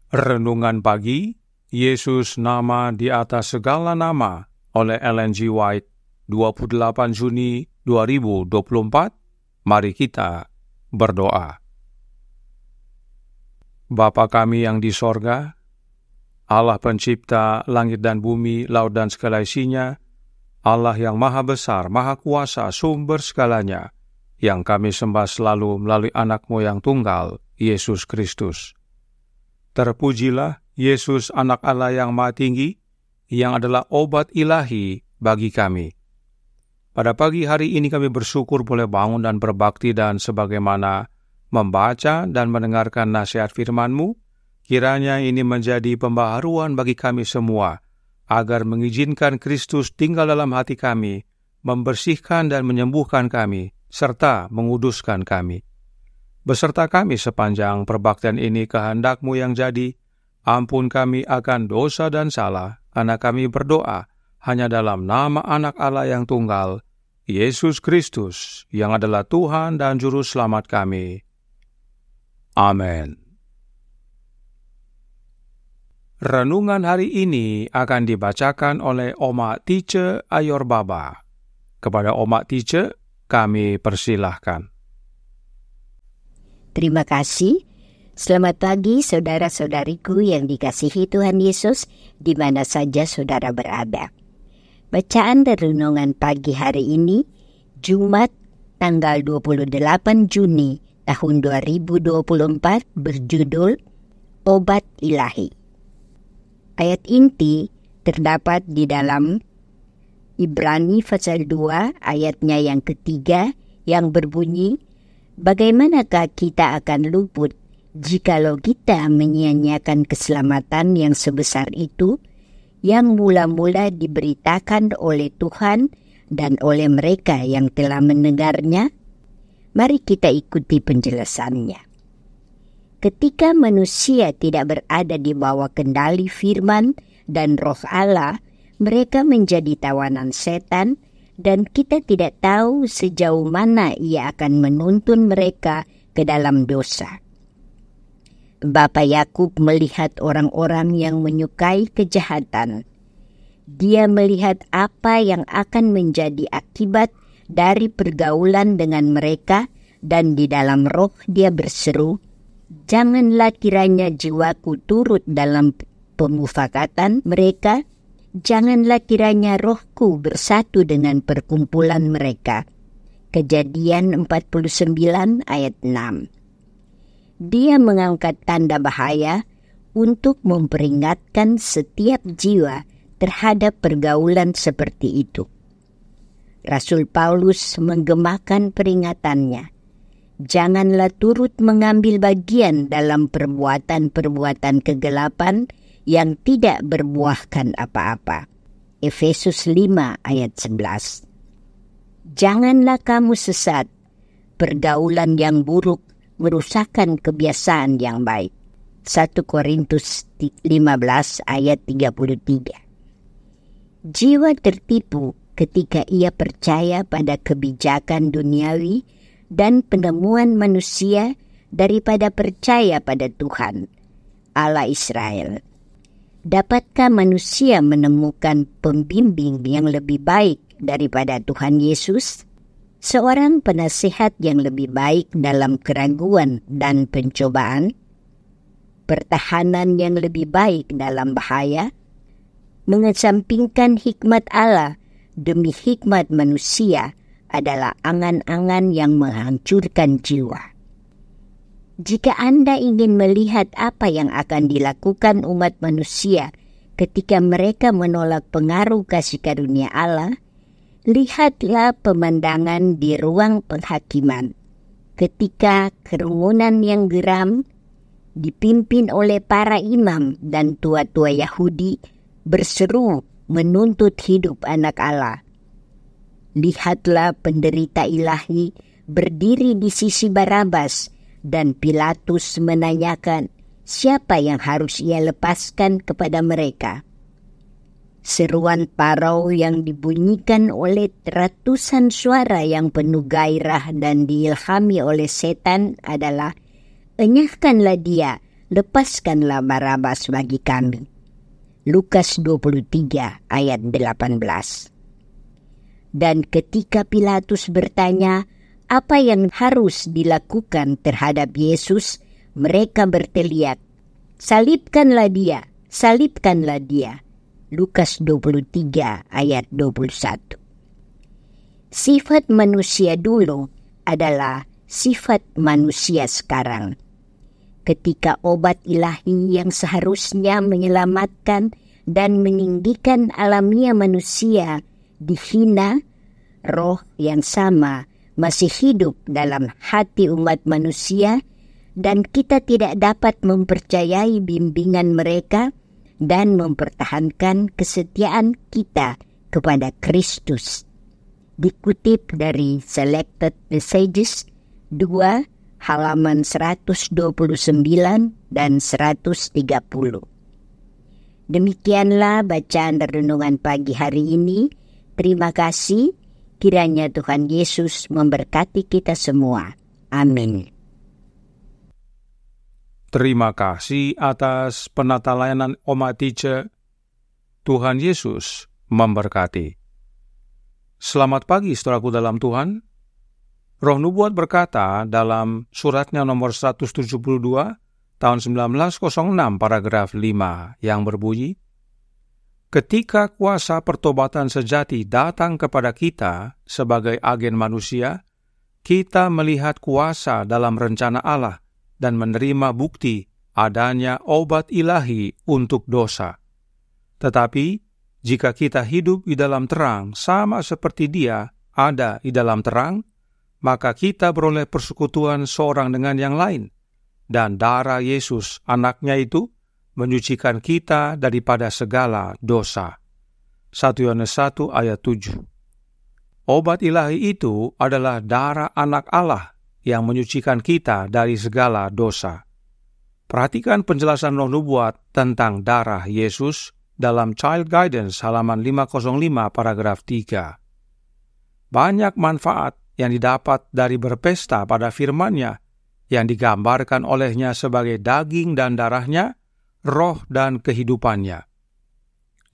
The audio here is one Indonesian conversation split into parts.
Renungan pagi, Yesus nama di atas segala nama oleh Ellen G. White, 28 Juni 2024. Mari kita berdoa. Bapa kami yang di sorga, Allah pencipta langit dan bumi, laut dan segala isinya, Allah yang maha besar, maha kuasa, sumber segalanya, yang kami sembah selalu melalui anak-Mu yang tunggal, Yesus Kristus. Terpujilah Yesus, anak Allah yang maha tinggi, yang adalah obat ilahi bagi kami. Pada pagi hari ini kami bersyukur boleh bangun dan berbakti, dan sebagaimana membaca dan mendengarkan nasihat firman-Mu, kiranya ini menjadi pembaharuan bagi kami semua, agar mengizinkan Kristus tinggal dalam hati kami, membersihkan dan menyembuhkan kami, serta menguduskan kami. Beserta kami sepanjang perbaktian ini, kehendak-Mu yang jadi, ampun kami akan dosa dan salah, karena kami berdoa hanya dalam nama anak Allah yang tunggal, Yesus Kristus, yang adalah Tuhan dan Juru Selamat kami. Amin. Renungan hari ini akan dibacakan oleh Oma Tice Ayor Baba. Kepada Oma Tice, kami persilahkan. Terima kasih. Selamat pagi saudara-saudariku yang dikasihi Tuhan Yesus, di mana saja saudara berada. Bacaan dan renungan pagi hari ini, Jumat tanggal 28 Juni tahun 2024, berjudul Obat Ilahi. Ayat inti terdapat di dalam Ibrani pasal 2 ayatnya yang ketiga, yang berbunyi, bagaimanakah kita akan luput jikalau kita menyia-nyiakan keselamatan yang sebesar itu, yang mula-mula diberitakan oleh Tuhan dan oleh mereka yang telah mendengarnya? Mari kita ikuti penjelasannya. Ketika manusia tidak berada di bawah kendali firman dan Roh Allah, mereka menjadi tawanan setan, dan kita tidak tahu sejauh mana ia akan menuntun mereka ke dalam dosa. Bapa Yakub melihat orang-orang yang menyukai kejahatan. Dia melihat apa yang akan menjadi akibat dari pergaulan dengan mereka, dan di dalam roh dia berseru, janganlah kiranya jiwaku turut dalam pemufakatan mereka, janganlah kiranya rohku bersatu dengan perkumpulan mereka. Kejadian 49 ayat 6. Dia mengangkat tanda bahaya untuk memperingatkan setiap jiwa terhadap pergaulan seperti itu. Rasul Paulus menggemakan peringatannya. Janganlah turut mengambil bagian dalam perbuatan-perbuatan kegelapan yang tidak berbuahkan apa-apa. Efesus 5 ayat 11. Janganlah kamu sesat. Pergaulan yang buruk merusakkan kebiasaan yang baik. 1 Korintus 15 ayat 33. Jiwa tertipu ketika ia percaya pada kebijakan duniawi dan penemuan manusia daripada percaya pada Tuhan, Allah Israel. Dapatkah manusia menemukan pembimbing yang lebih baik daripada Tuhan Yesus? Seorang penasihat yang lebih baik dalam keraguan dan pencobaan? Pertahanan yang lebih baik dalam bahaya? Mengesampingkan hikmat Allah demi hikmat manusia adalah angan-angan yang menghancurkan jiwa. Jika Anda ingin melihat apa yang akan dilakukan umat manusia ketika mereka menolak pengaruh kasih karunia Allah, lihatlah pemandangan di ruang penghakiman. Ketika kerumunan yang geram, dipimpin oleh para imam dan tua-tua Yahudi, berseru menuntut hidup anak Allah. Lihatlah penderita ilahi berdiri di sisi Barabas, dan Pilatus menanyakan siapa yang harus ia lepaskan kepada mereka. Seruan parau yang dibunyikan oleh ratusan suara yang penuh gairah dan diilhami oleh setan adalah, enyahkanlah dia lepaskanlah Barabas bagi kami. Lukas 23 ayat 18. Dan ketika Pilatus bertanya apa yang harus dilakukan terhadap Yesus, mereka berteriak, "Salibkanlah dia, salibkanlah dia." Lukas 23 ayat 21. Sifat manusia dulu adalah sifat manusia sekarang. Ketika obat ilahi yang seharusnya menyelamatkan dan meninggikan alamiah manusia dihina, roh yang sama masih hidup dalam hati umat manusia, dan kita tidak dapat mempercayai bimbingan mereka dan mempertahankan kesetiaan kita kepada Kristus. Dikutip dari Selected Messages 2 halaman 129 dan 130. Demikianlah bacaan renungan pagi hari ini. Terima kasih. Kiranya Tuhan Yesus memberkati kita semua. Amin. Terima kasih atas penata layanan Oma Tice. Tuhan Yesus memberkati. Selamat pagi saudaraku dalam Tuhan. Roh Nubuat berkata dalam suratnya nomor 172 tahun 1906 paragraf 5 yang berbunyi, ketika kuasa pertobatan sejati datang kepada kita sebagai agen manusia, kita melihat kuasa dalam rencana Allah dan menerima bukti adanya obat ilahi untuk dosa. Tetapi, jika kita hidup di dalam terang sama seperti Dia ada di dalam terang, maka kita beroleh persekutuan seorang dengan yang lain, dan darah Yesus, anaknya itu, menyucikan kita daripada segala dosa. 1 Yohanes 1 ayat 7. Obat ilahi itu adalah darah anak Allah yang menyucikan kita dari segala dosa. Perhatikan penjelasan Roh Nubuat tentang darah Yesus dalam Child Guidance halaman 505 paragraf 3. Banyak manfaat yang didapat dari berpesta pada firman-Nya yang digambarkan olehnya sebagai daging dan darahnya, roh dan kehidupannya.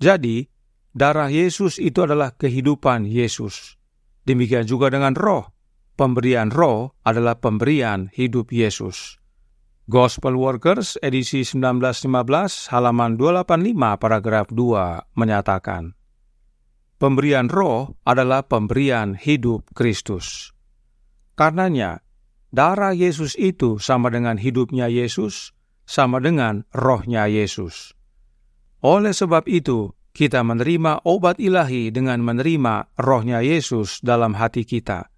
Jadi, darah Yesus itu adalah kehidupan Yesus. Demikian juga dengan roh. Pemberian roh adalah pemberian hidup Yesus. Gospel Workers edisi 1915 halaman 285 paragraf 2 menyatakan, pemberian roh adalah pemberian hidup Kristus. Karenanya, darah Yesus itu sama dengan hidupnya Yesus, sama dengan rohnya Yesus. Oleh sebab itu, kita menerima obat ilahi dengan menerima rohnya Yesus dalam hati kita.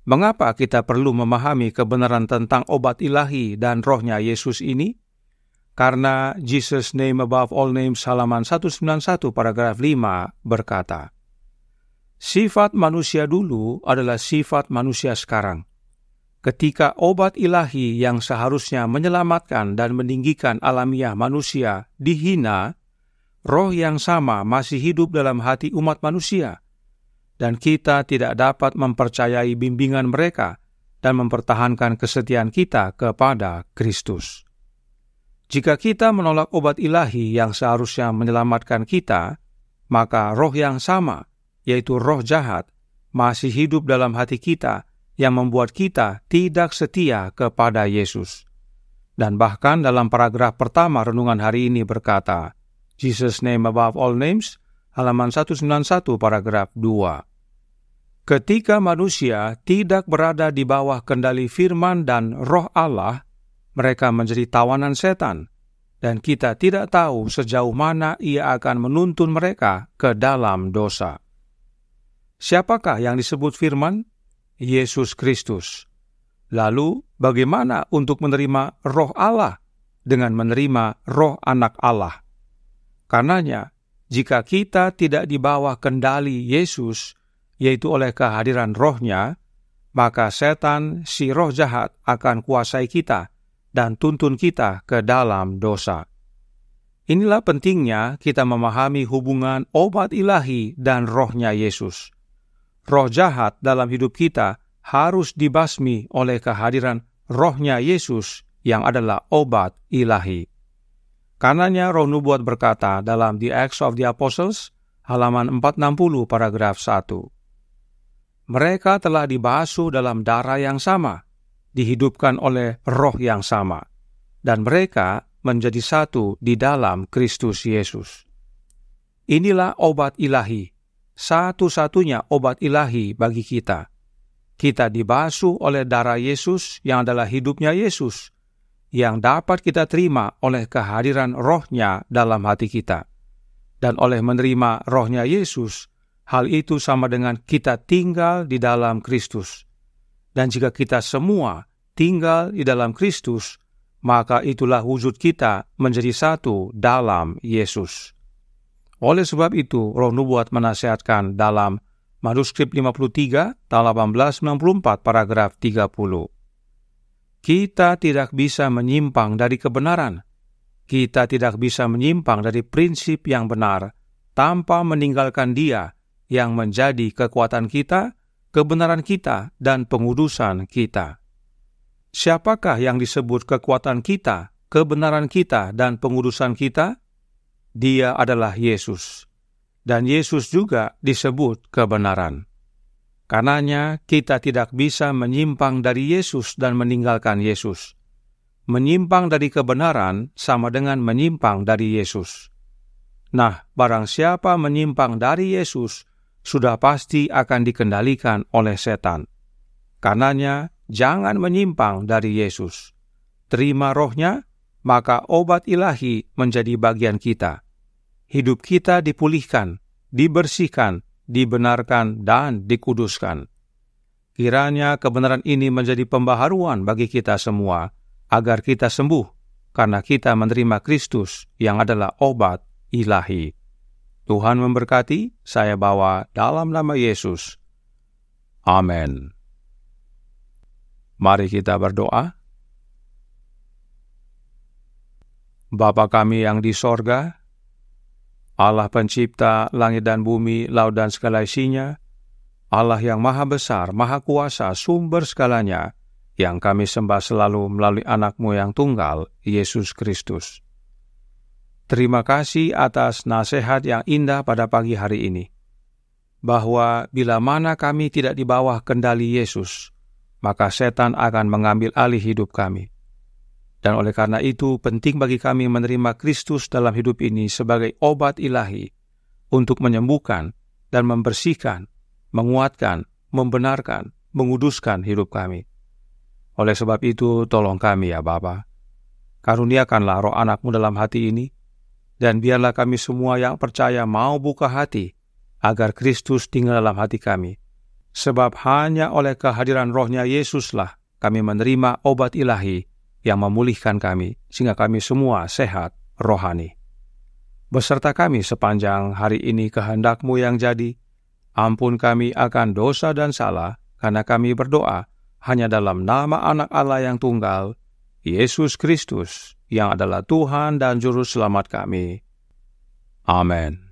Mengapa kita perlu memahami kebenaran tentang obat ilahi dan rohnya Yesus ini? Karena Jesus Name Above All Names halaman 191 paragraf 5 berkata, sifat manusia dulu adalah sifat manusia sekarang. Ketika obat ilahi yang seharusnya menyelamatkan dan meninggikan alamiah manusia dihina, roh yang sama masih hidup dalam hati umat manusia, dan kita tidak dapat mempercayai bimbingan mereka dan mempertahankan kesetiaan kita kepada Kristus. Jika kita menolak obat ilahi yang seharusnya menyelamatkan kita, maka roh yang sama, yaitu roh jahat, masih hidup dalam hati kita, yang membuat kita tidak setia kepada Yesus. Dan bahkan dalam paragraf pertama renungan hari ini berkata, Jesus Name Above All Names, halaman 191 paragraf 2. Ketika manusia tidak berada di bawah kendali firman dan roh Allah, mereka menjadi tawanan setan, dan kita tidak tahu sejauh mana ia akan menuntun mereka ke dalam dosa. Siapakah yang disebut firman? Yesus Kristus. Lalu, bagaimana untuk menerima roh Allah dengan menerima roh anak Allah? Karenanya, jika kita tidak di bawah kendali Yesus, yaitu oleh kehadiran rohnya, maka setan, si roh jahat, akan kuasai kita dan tuntun kita ke dalam dosa. Inilah pentingnya kita memahami hubungan obat ilahi dan rohnya Yesus. Roh jahat dalam hidup kita harus dibasmi oleh kehadiran rohnya Yesus yang adalah obat ilahi. Karenanya Roh Nubuat berkata dalam The Acts of the Apostles, halaman 460 paragraf 1. Mereka telah dibasuh dalam darah yang sama, dihidupkan oleh roh yang sama, dan mereka menjadi satu di dalam Kristus Yesus. Inilah obat ilahi, satu-satunya obat ilahi bagi kita. Kita dibasuh oleh darah Yesus yang adalah hidupnya Yesus, yang dapat kita terima oleh kehadiran rohnya dalam hati kita. Dan oleh menerima rohnya Yesus, hal itu sama dengan kita tinggal di dalam Kristus. Dan jika kita semua tinggal di dalam Kristus, maka itulah wujud kita menjadi satu dalam Yesus. Oleh sebab itu, Roh Nubuat menasihatkan dalam manuskrip 53, tahun 1894, paragraf 30. Kita tidak bisa menyimpang dari kebenaran. Kita tidak bisa menyimpang dari prinsip yang benar tanpa meninggalkan Dia yang menjadi kekuatan kita, kebenaran kita, dan pengudusan kita. Siapakah yang disebut kekuatan kita, kebenaran kita, dan pengudusan kita? Dia adalah Yesus. Dan Yesus juga disebut kebenaran. Karenanya kita tidak bisa menyimpang dari Yesus dan meninggalkan Yesus. Menyimpang dari kebenaran sama dengan menyimpang dari Yesus. Nah, barang siapa menyimpang dari Yesus, sudah pasti akan dikendalikan oleh setan. Karenanya, jangan menyimpang dari Yesus. Terima rohnya, maka obat ilahi menjadi bagian kita. Hidup kita dipulihkan, dibersihkan, dibenarkan, dan dikuduskan. Kiranya kebenaran ini menjadi pembaharuan bagi kita semua, agar kita sembuh, karena kita menerima Kristus yang adalah obat ilahi. Tuhan memberkati, saya bawa dalam nama Yesus. Amin. Mari kita berdoa. Bapa kami yang di sorga, Allah pencipta langit dan bumi, laut dan segala isinya, Allah yang maha besar, maha kuasa, sumber segalanya, yang kami sembah selalu melalui anak-Mu yang tunggal, Yesus Kristus. Terima kasih atas nasihat yang indah pada pagi hari ini, bahwa bila mana kami tidak di bawah kendali Yesus, maka setan akan mengambil alih hidup kami. Dan oleh karena itu, penting bagi kami menerima Kristus dalam hidup ini sebagai obat ilahi untuk menyembuhkan dan membersihkan, menguatkan, membenarkan, menguduskan hidup kami. Oleh sebab itu, tolong kami ya Bapa. Karuniakanlah roh anak-Mu dalam hati ini, dan biarlah kami semua yang percaya mau buka hati, agar Kristus tinggal dalam hati kami. Sebab hanya oleh kehadiran rohnya Yesuslah kami menerima obat ilahi yang memulihkan kami, sehingga kami semua sehat rohani. Beserta kami sepanjang hari ini kehendak-Mu yang jadi, ampun kami akan dosa dan salah, karena kami berdoa hanya dalam nama Anak Allah yang tunggal, Yesus Kristus, yang adalah Tuhan dan Juru Selamat kami. Amin.